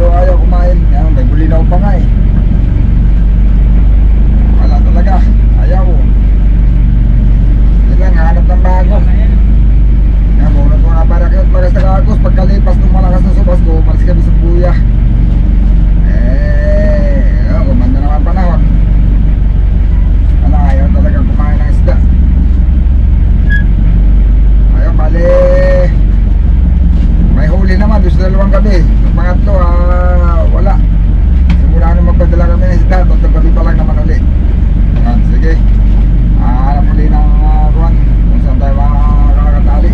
pero ayaw kumain. May bulinaw pa nga eh. Wala talaga, ayaw. Hindi lang, hanap ng bago. Kaya muna ko nga para kayo talaga sa Agos. Pagkalipas ng malakas na subas ko, umalis kami sa Puya. Gumanda naman panahon. Wala, ayaw talaga kumain ng isda. Ayaw, bali may huli naman doon sa dalawang gabi. Yung pangatlo, wala. Simula nung magpadala kami ng isda, tatlong gabi pa lang naman uli. Sige, hanap uli ng ruwan kung saan tayo makakatali.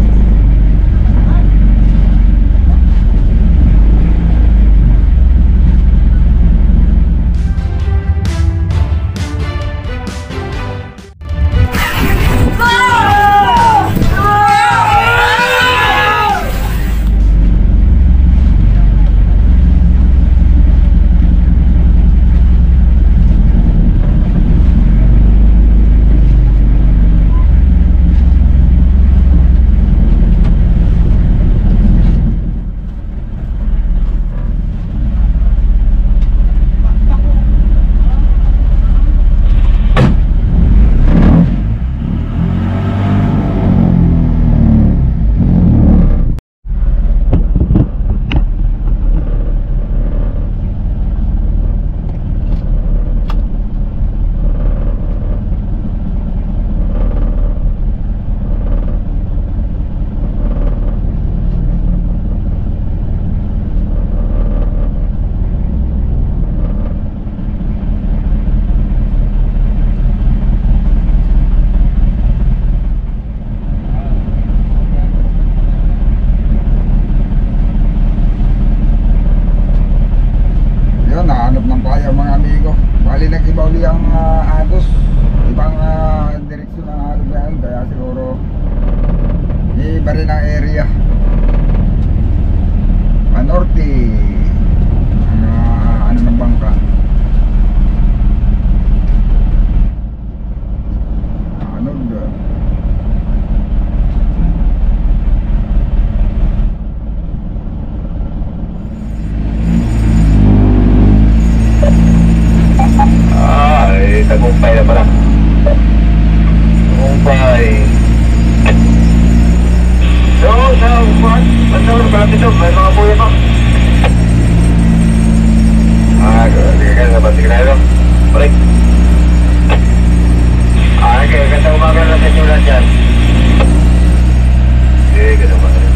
Nag-iba uli ang Agos, ibang direksyon ng Agos yan, kaya siguro iba rin ang area. Panorte ang ano ng bangka. Tagumpay na pala. Tagumpay. So, sa upuan, basta mo pala dito, may mga buhay pa. Sige ka, nabati ka na ito. Balik. Okay, ganda umaga na sa inyo lang dyan. Sige, ganda umaga na.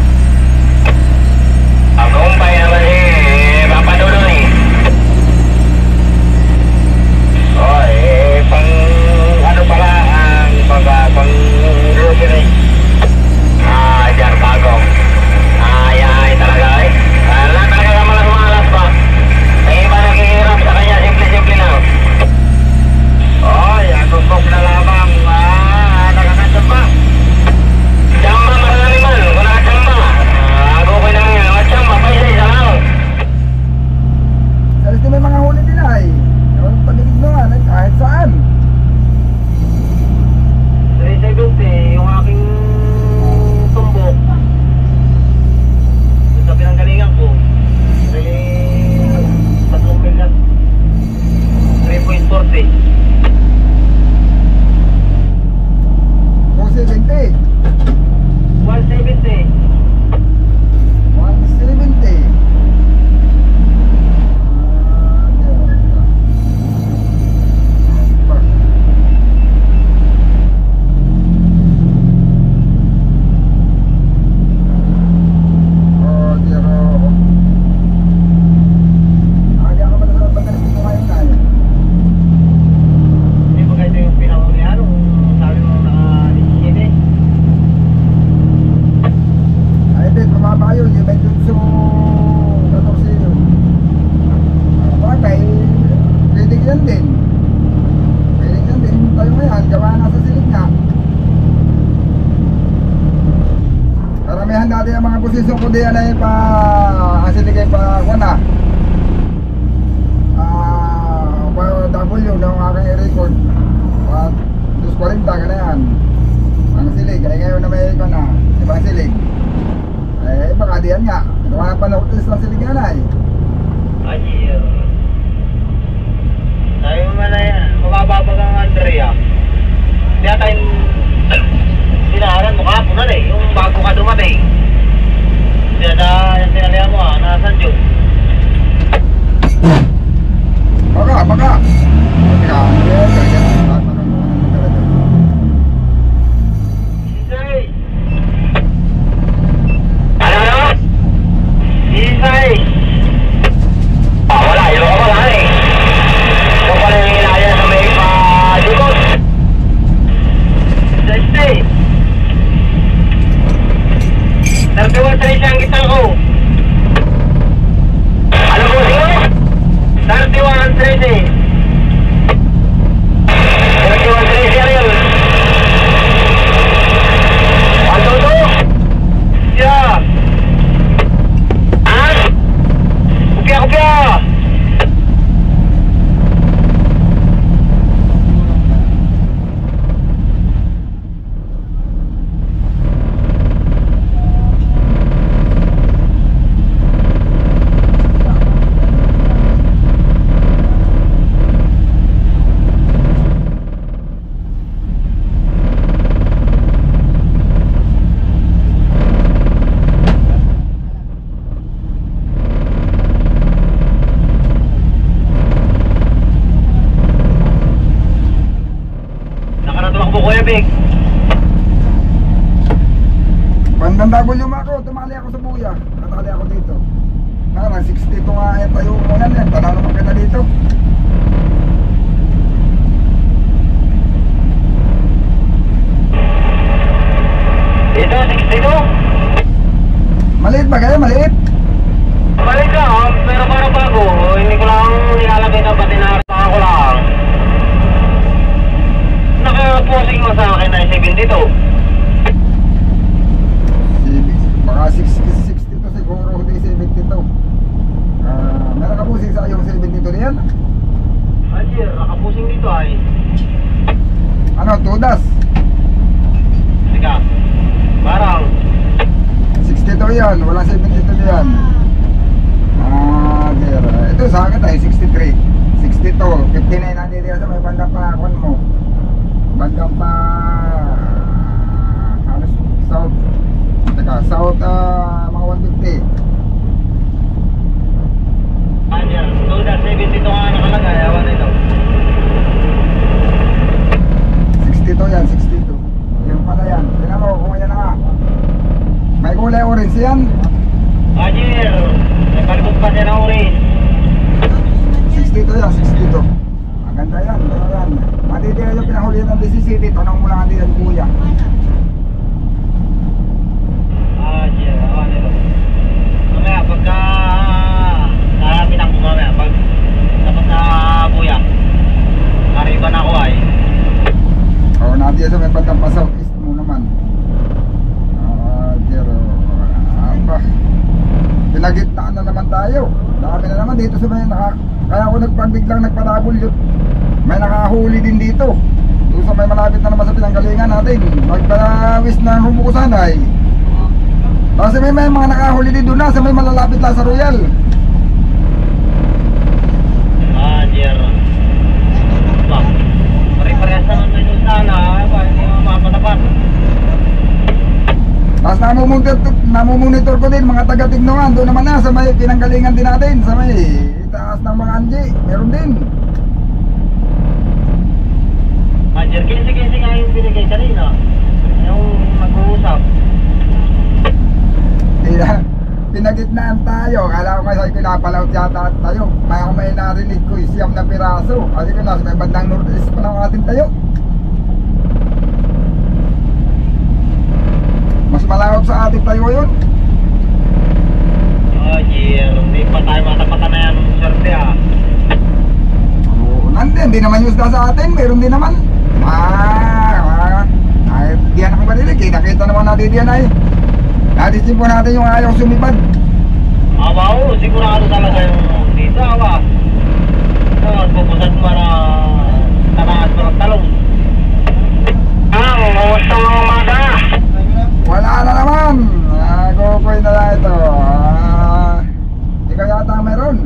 Tagumpay naman papaduloy. Pang ano pala pang grocery. Diyan bagong. Ay talaga eh. Wala talaga ka malas pa. May iba naghihirap sa kanya, simple-simple na. Agusok na lamang. Nakakasyon pa. Chamba marami man, kung nakachamba. Ako ko na nga, chamba pa isa lang. Sabi may mga huli din ay. Pag-ibig mo nga, kahit saan. 370, yung aking tumbok sa pinanggalingan ko 3 million 3.40 270 170 dati ang mga posisyon ko diyan ay pa asiligay pa kuna W ng aking i-record 240 ka na yan ang silig ay ngayon na may ko na ibang silig baka diyan nga nagawa pa na utis ng silig yan ay Ajir. Sabi mo na yan, mabababag ang Andrea. Kaya tayong sinaharan mo kapunan eh, yung bago ka dumating. Kaya yung sinalihan mo nasan Diyos? Baka. Isay! Ano? Isay! Wala, yung ka wala eh. Yung pala yung inaya sa may pa-dukot. Isay! 31-3 ang kita ko. Ano po siya? 31-3 31-3 siya rin. 1-2-2. Siya. Kupya. Nakaratuwak po Kuya Big. Pandandagol yung ako, tumali ako sa buya. Natali ako dito. Parang 62 nga ito yung unan yan. Tanaw naman kita dito. Dito, 62. Maliit ba kaya? Maliit? Balik ka, pero parang bago. Hindi ko lang nilalagay na patinarata ko lang. Naka-posing mo sa akin na 72. Baka 62 siguro, hindi 72. Meron ka pusing sa yung 72 na yan? Ajir, nakapusing dito ay. Ano, tudas? Teka, parang 62 yan, walang 72 yan. Dear. Ito sa akin tayo, 63 62, 59 na dito sa may bandang pa mo. Bandang pa halos south. Teka, south mga 150. Ajir, 72 nga nakalagay, awan na ito. 62 yan, 62. Yung pala yan, tinan mo kung yan na nga. May kulay orange yan. Ajir, may palibot pa siya ng orange. 62 yan, 62. Maganda yan, ganda yan. Matitira yung pinahuli ng DC City, tanong mo lang ang diyan kuya. Ajir, awan na ito. Mamaya, pagka pinang ko mamaya, pag tapos na buya, kariban ako ay. O, natin sa may bandang pa southeast mo naman. Pero, ba? Pinagitnaan na naman tayo. Dami na naman dito sa may kaya ako nagpabiglang nagpatabol yun. May nakahuli din dito. Doon sa may malapit na naman sa pinanggalingan natin. Magpawis na humukusan ay. Kasi may mga nakahuli din doon na sa may malalapit lang sa Royal. Ajir. Ba, pare-parehas naman na yung sana, hindi mo mapatapat. Tapos namumonitor ko din mga taga-tignoan. Doon naman na sa may pinanggalingan din natin. Sa may itaas ng mga anji. Meron din. Ajir, 15-15 nga yung binigay kanina. Yung mag-uusap. Pinagitnaan tayo. Kala ko kasi pinapalaut yata tayo. May narinig ko siyam na piraso. Kasi ko nasa may bandang northeast pa lang atin tayo. Mas malawak sa atin tayo yun. Ajir, hindi pa tayo matapatan na yan, swerte Oo, hindi naman yung sa atin. Meron din naman. Diyan ako balilig. Nakita naman natin diyan ay. Nadisin po natin yung ayaw sumipad. Abaw, sigurado talaga yung dito, awa. Pupusad mo na tanaas mo ng talong. Kumusta mga umaga? Wala na naman. Kukuy na lang ito. Ikaw yata meron.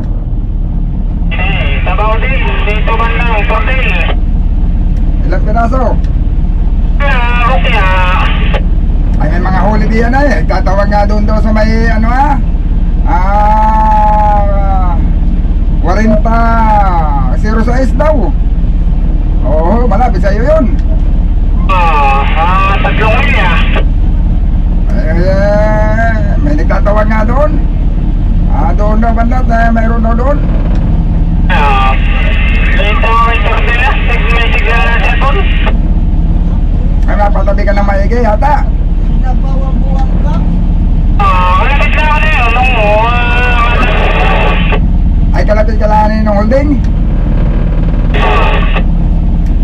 piraso. Okay Ay, may mga huli diyan eh. Tatawag nga doon daw sa may ano 40-06 daw. Oo, malapit sa'yo yun. Tatlong niya. May nagtatawag nga doon. Doon daw bandat, mayroon daw doon. Ito nila. May signal na cellphone. Ay, mapatabi ka ng maigi yata. Nabawang-buwang ka? Kalapit lang ako na yun. Ay, kalapit ka lang ng holding.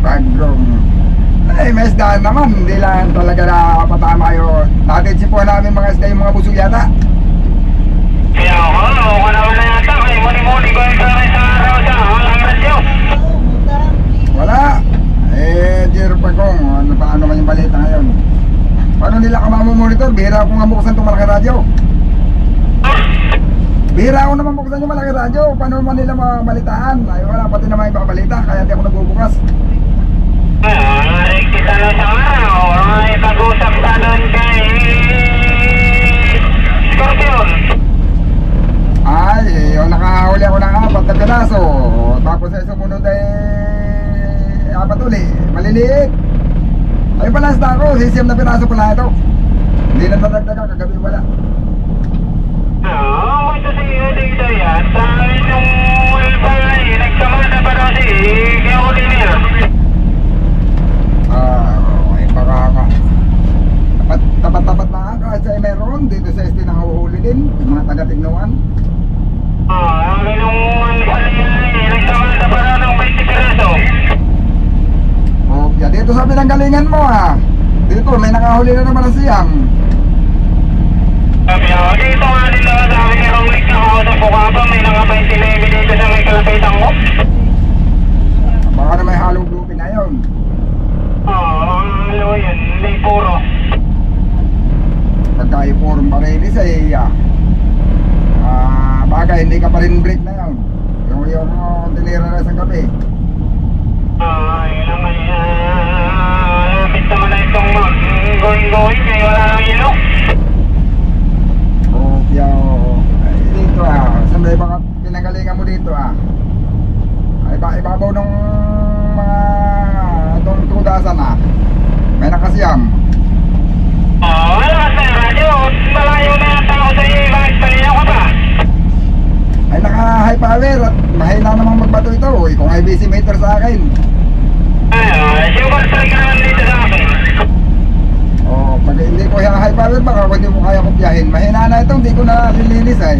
Pagong. Ay, may isdaan naman. Hindi lang talaga na patama yun. Natinsipuan namin mga isda yung mga busog yata. Kaya ako naman na yata. Kaya muni-muni ko yung saray sa araw sa walang radyo. Wala. Jero Pagong. Paano man yung balita ngayon? Paano nila ka mamumonitor? Bihira ako nga buksan itong malaki radyo. Bihira ako naman buksan yung malaki radyo. Paano man nila mabalitaan? Ay, wala pati naman yung balita. Kaya di ako nagbubukas. Kita na sa araw. Ay, pag-usap ka doon kay Scorpion. Ay, yun, nakahuli ako ng 4 na piraso. Tapos sa sumunod ay 4 uli. Maliliit. Ay, palas na ako. Sisiyam na piraso pala ito. Hindi na nadagdagan. Kagabi wala. Ito si dito yan. Sa inyong pala nagsamada pa daw si Gauli niya. Ay, baka nga. Tapat-tapat na nga kahit sa meron. Dito sa ST nahuhuli din. Yung mga taga-tignuan. Ang inyong pala nagsamada pa daw ng 20 piraso. Okay, dito sa pinanggalingan mo Dito, may nakahuli na naman na siyam. Sabi ako, dito nga din naman sa akin yung link na ako sa Bukaba. May naka 20 na dito sa may kalapitan ko. Baka na may halong lupin na yun. Ano yun, hindi puro. Pagka ipurong parilis ay bagay, hindi ka pa rin break na yun. Yung tinira na sa gabi. Yun naman, lapit naman na itong going-going. Kaya wala lang ilo. Okay, ay, dito saan ba baka pinanggalingan mo dito Ay, ibabaw ng mga itong 2,000 may nakasiyam. Wala ka sa radyo. Malayo na yata ako sa iyo. Bakit palinaw ka pa? Ay, naka-high power at mahina namang magbato ito. Kung ay busy meter sa akin. Super strike ka naman dito sa akin. Pag hindi ko high power baka hindi mo kaya kopyahin. Mahina na ito, hindi ko na lilinis ay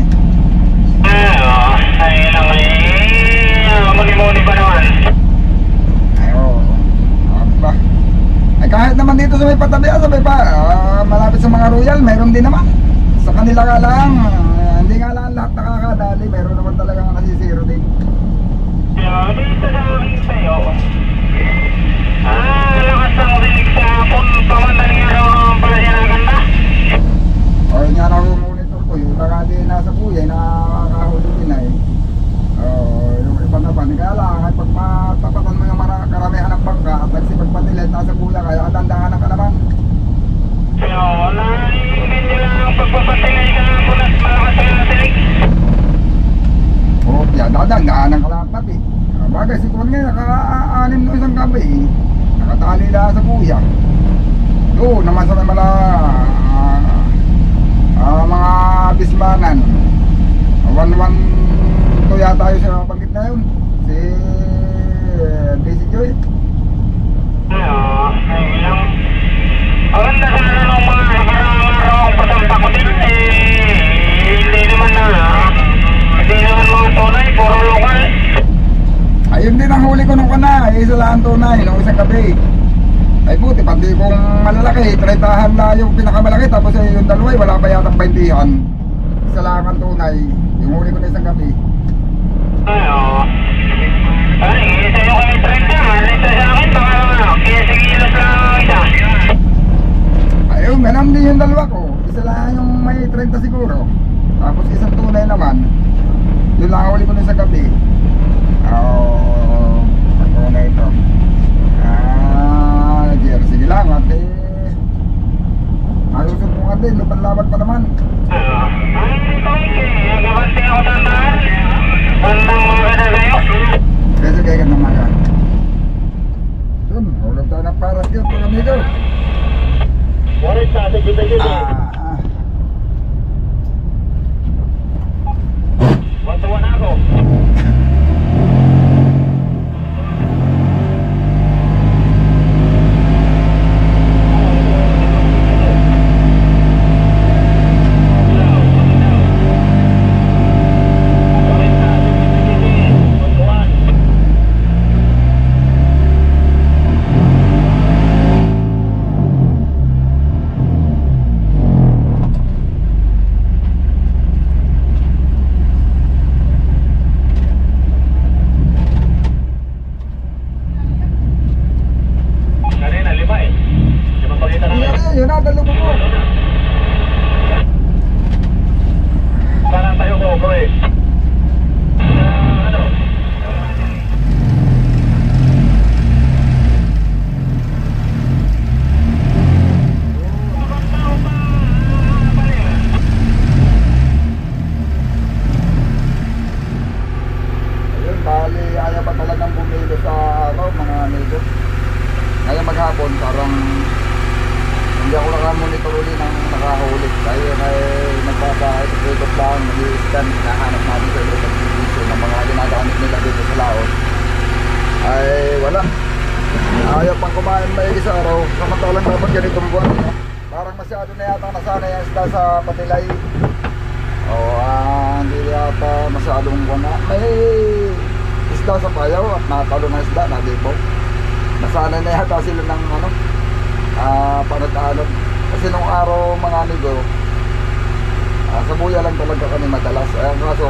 naman muni-muni pa naman. Ay, aba. Ay, kahit naman dito sa may patabi, sabay pa malapit sa mga royal, mayroon din naman. Sa kanila ka lang, hindi nga lang lahat nakakadali, mayroon naman talagang nasisiro din. Dito sa akin sa'yo. Lakas ng rinig sa pamandaling araw naman pala siya nakaganda. Yun nga na monitor ko, yung nakadi nasa kuya, nakakahuli din yung iba naman, kaya lang, ay pag matapatan mo yung karamihan ng bangka at nagsipagpatilit nasa kuya, kaya katandahan ka naman. Naingin nila ang pagpapatilay ka punas malakas sa tilig. Dadaan ka lang pati. Bagay, si Kwan ngayon, naka-anim no isang gabi. Nakatali lang sa kuya. Doon naman sa may mga bismanan. 1-1 yata yun sa banggit na yun. Si Daisy Joy. Ayun lang. Ang ganda sana nung mga nakaraang araw ang pasampa ko din. Hindi naman mga tunay, puro lokal. Ayun din ang huli ko nung kana. Isa lang tunay nung isang gabi. Ay buti, pati kung malalaki, 30 na yung pinakamalaki. Tapos yung dalawa, wala pa yatang 20-an. Isa lang ang tunay. Yung huli ko na isang gabi. Ay, isa yung kayo 30. Isa sa akin, baka naman 15 kilos lang isa. Ayun, ganun din yung dalawa ko. Isa lang yung may 30 siguro. Tapos isang tunay naman. Yun lang huli ko na isang gabi. Ako na ito. umaga. Yun, hulog tayo ng paras yun mga amigo. Warit sa ating kita-kita. Wantuan ako. Yun na, dalo mo po. Parang tayo ko, bro eh. Ano? Ayun, bali, ayaw pa talagang bumilo sa araw mga amigo. Ngayon maghapon, parang hindi ako nakamonitor ulit ng nakahuli. Kaya ay nagpapa-ikot lang, nag-i-scan, nahanap natin sa iba pag-video ng mga ginagamit nila dito sa Laos. Ay wala. Ayaw pang kumain maigi sa araw. Samantalang dapat ganitong buwan. No? Parang masyado na yata nasanay ang isda sa patilay. O hindi yata masyadong buwan na. May isda sa payaw at natalo ng isda, nadipo. Nasanay na yata sila ng ano, panat-anod. Kasi nung araw mga amigo, sa buya lang talaga kami madalas. Ayan, kaso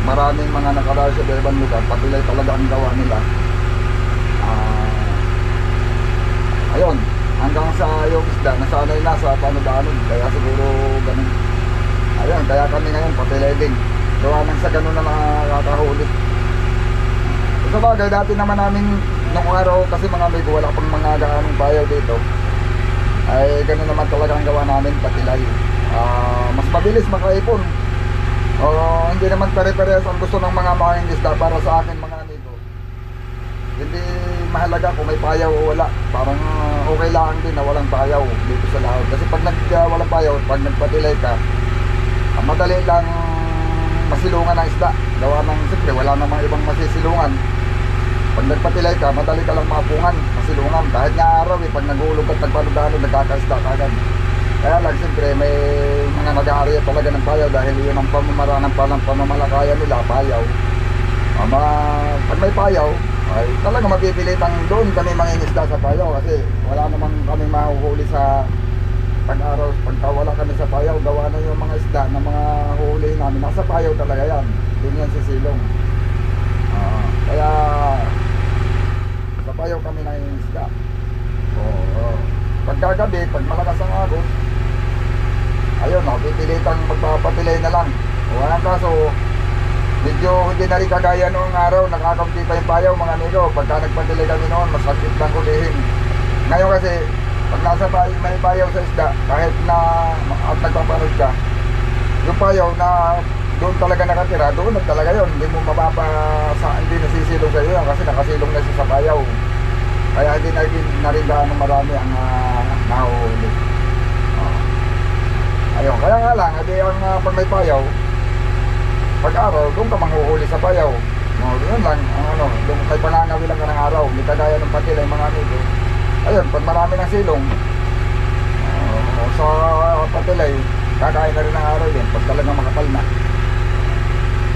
maraming mga nakaraan sa ibang lugar, patilay talaga ang gawa nila. Ayun, hanggang sa yung isda nasanay na sa panat-anod, kaya siguro ganun. Ayun, kaya kami ngayon patilay din, gawa nang sa ganun na nakakahuli. Sa bagay, dati naman namin nung araw, kasi mga amigo, wala pang mga gaanong bayaw dito, ay gano'n naman talaga ang gawa namin, patilay. Mas mabilis makaipon. Hindi naman pare-parehas ang gusto ng mga mangingisda. Para sa akin mga amigo, hindi mahalaga kung may payaw o wala. Parang okay lang din na walang payaw dito sa lahat. Kasi pag walang payaw, pag nagpatilay ka, madali lang masilungan ng isda. Gawa ng siyempre wala namang ibang masisilungan. Pag nagpatilay ka, madali ka lang mapungan, masilungan. Kahit nga araw pag nag-uulog at nagpanudano, nagkakaisda ka agad. Kaya lang, siyempre may mga nag-aariya talaga ng payaw dahil yun ang pamamaraan ng pamamalakaya nila, payaw. Pag may payaw, ay talaga mapipilitang doon kami mangingisda sa payaw kasi wala namang kami mahuhuli sa pag-araw. Pagka wala kami sa payaw, gawa na yung mga isda na mga huli namin. Nasa payaw talaga yan, doon yan sa silong. Kaya sa payaw kami nangingisda. Pagkagabi, pag malakas ang agos, ayun, pipilitang magpapatilay na lang. Walang kaso, medyo hindi na rin kagaya noong araw, nakakampi pa yung payaw mga amigo. Pagka nagpatilay kami noon, mas sakit lang hulihin. Ngayon kasi, pag nasa may payaw sa isda, kahit na at nagpapanood ka, yung payaw na doon talaga nakatira, doon na talaga yun. Hindi mo hindi nasisilong sa iyo kasi nakasilong na siya sa payaw. Kaya hindi na rin gaano marami ang nahuhuli. Ayun, kaya nga lang, pag may payaw, pag araw, doon ka manghuhuli sa payaw. Yun lang, doon may pananawi lang ka ng araw. Hindi kagaya ng patilay mga amigo. Ayun, pag marami ng silong, sa patilay, kakain na rin ng araw din pag talagang makapal na.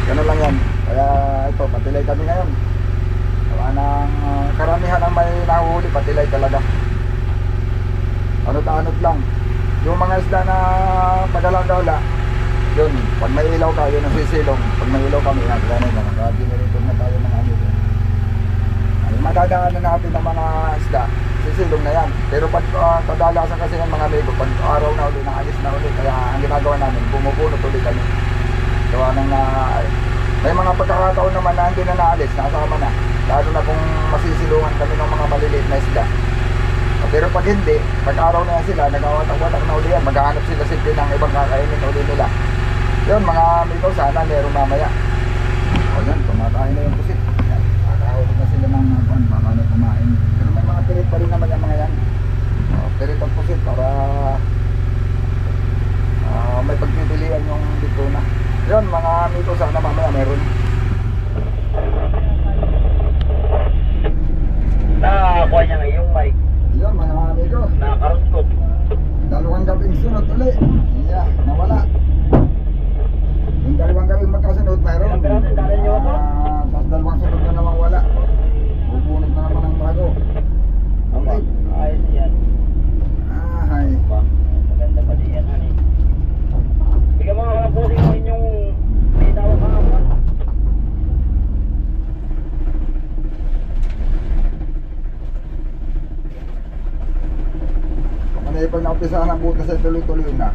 Ganun lang yan. Kaya ito, patilay kami ngayon. Wala nang karamihan ang may nahuhuli, patilay talaga. Anot-anot lang. Yung mga isda na pagala-gala, yun, pag may ilaw ka, yun ang sisilong. Pag may ilaw kami, ganun lang. Kaya diniritong na tayo ng amigo. Ay, madadaanan natin ng mga isda, sisilong na yan. Pero pag kadalasan kasi ng mga amigo, pag araw na uli, naalis na uli. Kaya ang ginagawa namin, bumupunot uli kami. Gawa ng may mga pagkakataon naman na hindi na naalis, nasama na. Lalo na kung masisilungan kami ng mga maliliit na isda. Pero pag hindi, pag araw na yan sila, nagawatak-watak na uli yan, maghahanap sila simple ng ibang kakainin uli nila. Yun mga amigo, sana meron mamaya. O yan, kumakain na yung pusit. Yan, nakahuli na sila ng baka na kumain. Pero may mga pirit pa rin naman yung mga yan. Pirit at pusit para may pagpipilian yung dito na. Yun mga amigo, sana mamaya meron. Nakakuha niya nga yung mic. Yun mga amigo, Nakakarot ko. dalawang gabing sunod uli. Yeah, nawala. Yung dalawang gabing magkasunod mayroon. Tapos dalawang sunod na naman wala. Bubunod na naman ng bago. Okay. Ayos yan. Ay. Maganda pa din yan, honey. Bigyan mo nga po yung inyong bitaw kahapon. Kaya pag naumpisahan ang butas ay tuloy-tuloy na.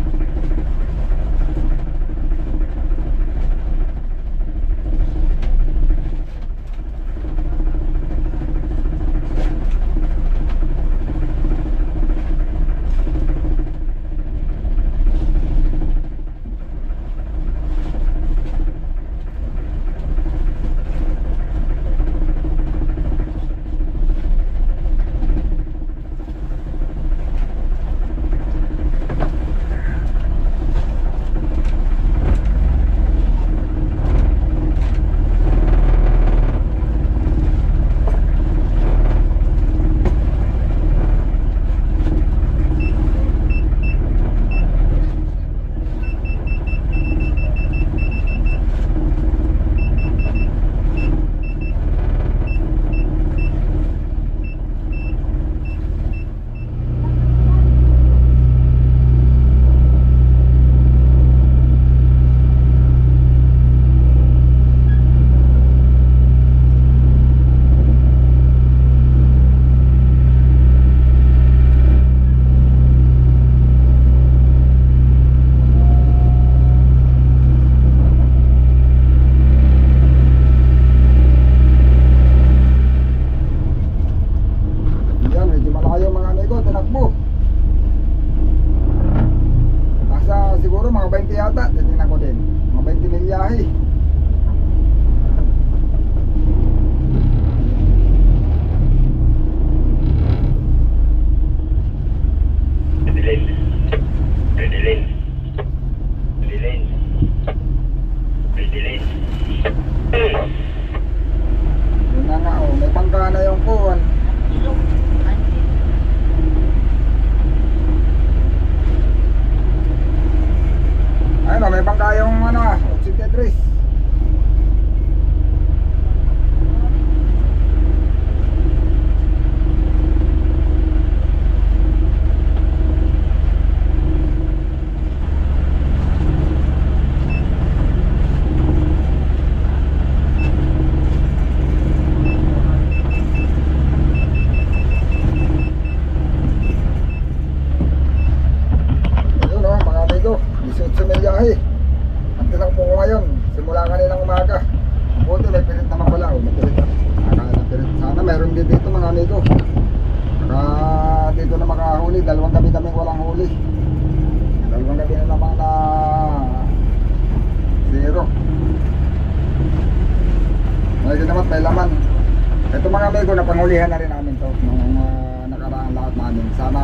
Napangulihan na rin namin to nung nakaraang lahat namin. Sana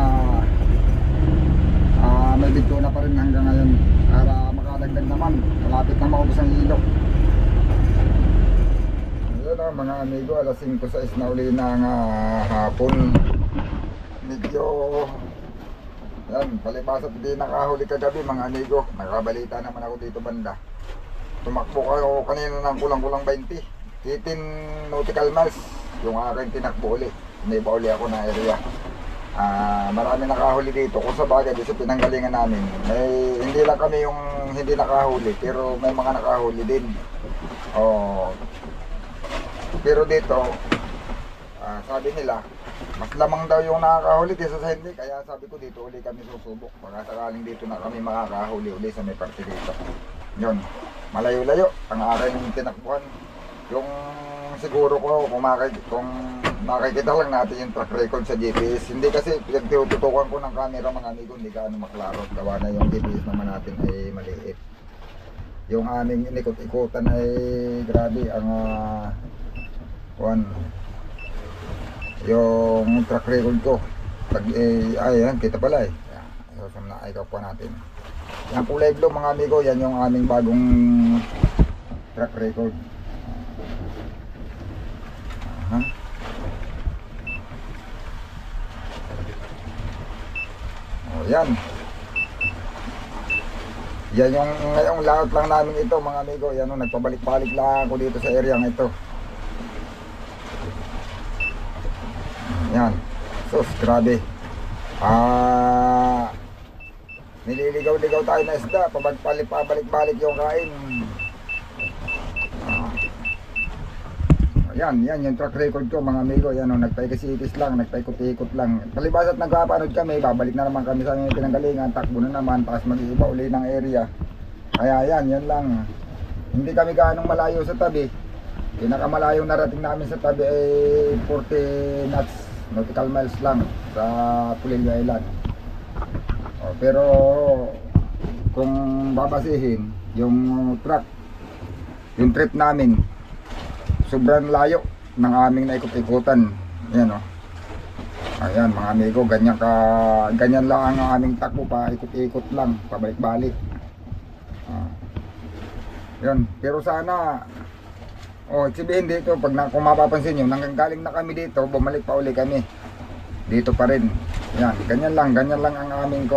may bigto na pa rin hanggang ngayon para makadagdag naman. Malapit na maubos ang ilok. Ayun mga amigo, alas 5:06 na uli ng hapon. Medyo yan, palibas at di nakahuli kagabi mga amigo. Nakabalita naman ako dito banda. Tumakbo ako kanina ng kulang-kulang 20 nautical miles yung aking tinakbo uli. May uli ako na area. Marami nakahuli dito. Kung sa bagay, sa pinanggalingan namin, may, hindi lang kami yung hindi nakahuli, pero may mga nakahuli din. Pero dito, sabi nila, mas lamang daw yung nakakahuli kaysa sa hindi. Kaya sabi ko dito uli kami susubok. Baka sakaling dito na kami makakahuli uli sa may parte dito. Yun, malayo-layo ang aking tinakbuhan. Yung siguro ko kung makikita lang natin yung track record sa GPS. Hindi kasi pinagtututukan ko ng camera mga amigo, hindi gaano maklaro. Gawa na yung GPS naman natin ay maliit. Yung aming inikot-ikutan ay grabe ang Kuan. Yung track record ko. Pag ayan, kita pala eh. So, ikaw po natin. Yan kulay blue mga amigo, yan yung aming bagong track record. Oh, yan. Yan yung ngayong layout lang namin ito mga amigo. Yan o, nagpabalik-balik lang ako dito sa area ng ito. Yan. Sus, grabe. Nililigaw-ligaw tayo na isda. Pabalik-balik yung kain. Yan yung track record ko mga amigo. Yan o, nagpaikis-ikis lang, nagpaikot-ikot lang. Palibas at nagpapanood kami, babalik na naman kami sa aming pinanggalingan. Takbo na naman, tapos mag-iiba uli ng area. Kaya yan lang. Hindi kami gaanong malayo sa tabi. Pinakamalayong narating namin sa tabi ay 40 knots, nautical miles lang sa Pulilio Island. Pero kung babasihin, yung truck, yung trip namin, sobrang layo ng aming naikot-ikutan. Ayan o. Ayan mga amigo, ganyan lang ang aming takbo, pa ikot-ikot lang, pabalik-balik. Yan, pero sana sabihin dito, kung mapapansin nyo, nanggaling na kami dito, bumalik pa uli kami dito pa rin. Yan, ganyan lang ang aming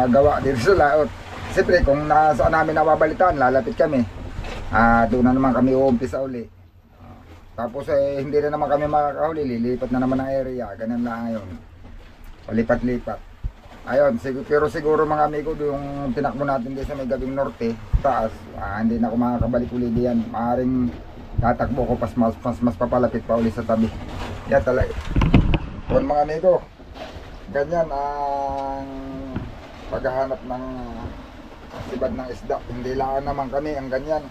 gawa dito sa laot. Siyempre kung nasaan namin nababalitaan, lalapit kami, doon na naman kami uumpisa uli. Tapos hindi na naman kami makakahuli, lilipat na naman ang area. Ganyan lang ngayon, palipat-lipat. Ayun, pero siguro mga amigo, yung tinakbo natin din sa may gabing norte, taas, hindi na ako makakabalik uli diyan. Maaring tatakbo ko mas papalapit pa uli sa tabi. Yan talaga. Kung mga amigo, ganyan ang paghahanap ng sibad ng isda. Hindi lang naman kami ang ganyan,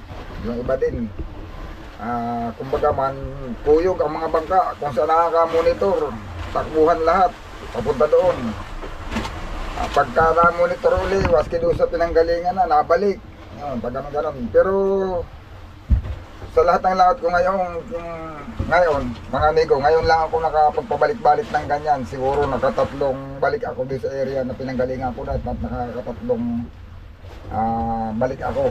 yung iba din. Kumbaga man, kuyog ang mga bangka, kung saan nakaka-monitor, takbuhan lahat, papunta doon. Pagka na-monitor uli, waski doon sa pinanggalingan na, nabalik. Pag ganun. Pero sa lahat ng lahat ko ngayon, mga amigo, ngayon lang ako nakapagpabalik-balik ng ganyan. Siguro nakatatlong balik ako doon sa area na pinanggalingan ko at nakatatlong balik ako.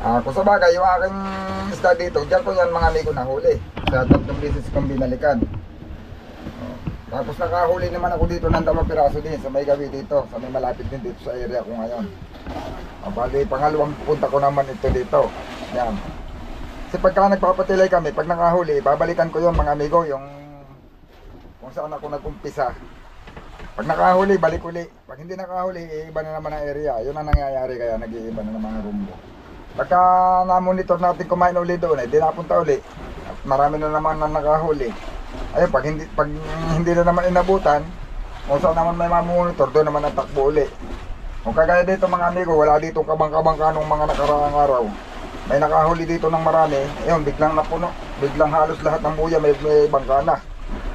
Kung sa bagay, yung aking isda dito, dyan ko yan mga amigo nahuli. Sa 3 beses kong binalikan. Tapos nakahuli naman ako dito ng 2 piraso din sa may gabi dito, sa may malapit din dito sa area ko ngayon. Bali, pangalawang punta ko naman ito dito. Yan. Kasi pagka nagpapatilay kami, pag nakahuli, babalikan ko yon mga amigo, yung kung saan ako nag-umpisa. Pag nakahuli, balik uli. Pag hindi nakahuli, iba na naman ang area. Yun ang nangyayari, kaya nag-iiba na naman ang rumbo. Pagka na-monitor natin kumain uli doon, di napunta uli. At marami na naman na nakahuli. Ayun, pag hindi na naman inabutan, kung saan naman may mamonitor, doon naman ang takbo uli. Kung kagaya dito mga amigo, wala dito kabang-kabangka nung mga nakaraang araw. May nakahuli dito ng marami, ayun, biglang napuno. Biglang halos lahat ng buya may bangka na.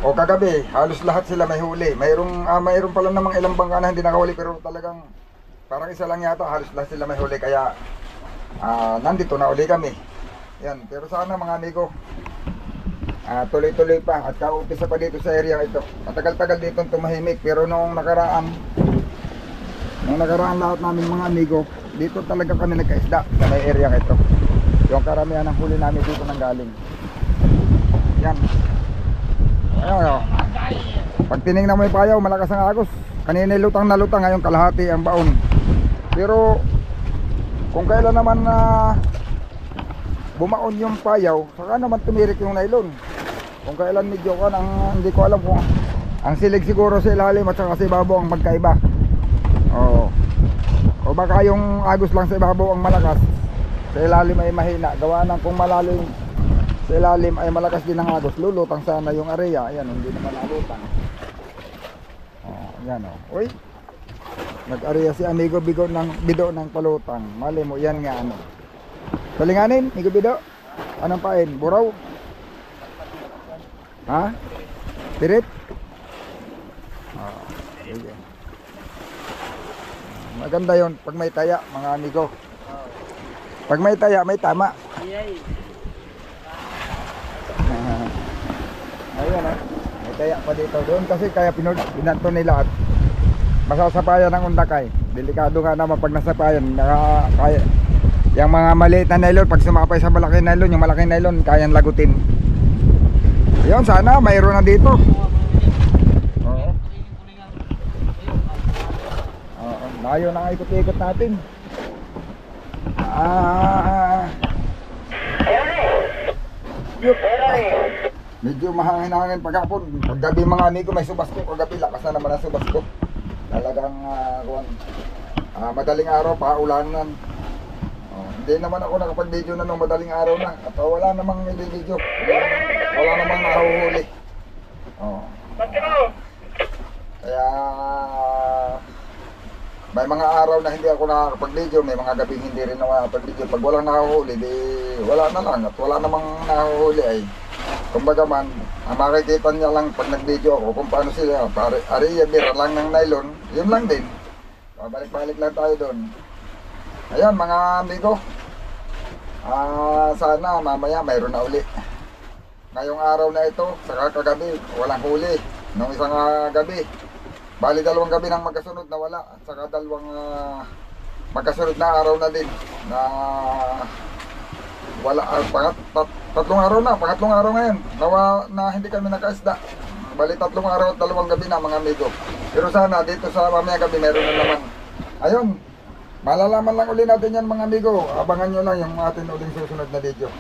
O kagabi, halos lahat sila may huli. Mayroon pala namang ilang bangka na hindi nakahuli, pero talagang parang isa lang yata, halos lahat sila may huli. Kaya nandito na uli kami. Yan, pero sana mga amigo, tuloy-tuloy pa at kaumpisa pa dito sa area ito. Matagal-tagal dito tumahimik, pero nung nakaraan lahat namin mga amigo, dito talaga kami nagkaisda sa may area ito. Yung karamihan ng huli namin dito nang galing. Yan. Ayun. Pag tinignan mo yung payaw, malakas ang agos. Kanina lutang na lutang, ngayon kalahati ang baon. Pero kung kailan naman bumaon yung payaw, saka naman tumirik yung nylon. Kung kailan medyo hindi ko alam kung ang silig siguro sa ilalim at saka sa ibabaw ang magkaiba. O baka yung agos lang sa ibabaw ang malakas, sa ilalim ay mahina. Gawa ng kung malalim sa ilalim ay malakas din ang agos, lulutang sana yung area. Ayan, hindi naman nalutang. Ayan o. Uy, nag-area si amigo bido ng palutang. Mali mo, yan nga ano. Talinganin, amigo bido. Anong pain? Buraw? Ha? Pirit? Sige. Maganda yon pag may taya mga amigo. Pag may taya, may tama. daya pa dito. Doon kasi kaya pinanto nila at masasapayan ng undakay. Delikado nga naman pag nasapayan. Kaya, yung mga maliit na nylon, pag sumapay sa malaking nylon, yung malaking nylon, kayang lagutin. Yun, sana mayroon na dito. Oo. Oo, layo na nga ikot-ikot natin. Yup. Medyo mahangin-hangin pagkapon. Paggabi mga amigo, may subas ko. Kagabi, lakas na naman ang subas ko. Talagang madaling araw, paulanan. Hindi naman ako nakapag-video na nung madaling araw na. At wala namang video. Wala namang nahuhuli. Kaya may mga araw na hindi ako nakakapag-video, may mga gabing hindi rin ako nakakapag-video. Pag walang nahuhuli, di wala na lang. At wala namang nahuhuli ay kumbaga man, makikita niya lang pag nag-video ako kung paano sila. Ariya, bira lang ng nylon, yun lang din. Balik-balik lang tayo doon. Ayan mga amigo, sana mamaya mayroon na uli. Ngayong araw na ito, saka kagabi, walang huli. Nung isang gabi, bali 2 gabi nang magkasunod na wala. At saka 2 magkasunod na araw na din na wala. Tatlong araw na, pangatlong araw ngayon na hindi kami nakaisda. Bali 3 araw at 2 gabi na mga amigo. Pero sana dito sa mamaya gabi meron na naman. Ayun, malalaman lang uli natin yan mga amigo. Abangan nyo lang yung ating uling susunod na video.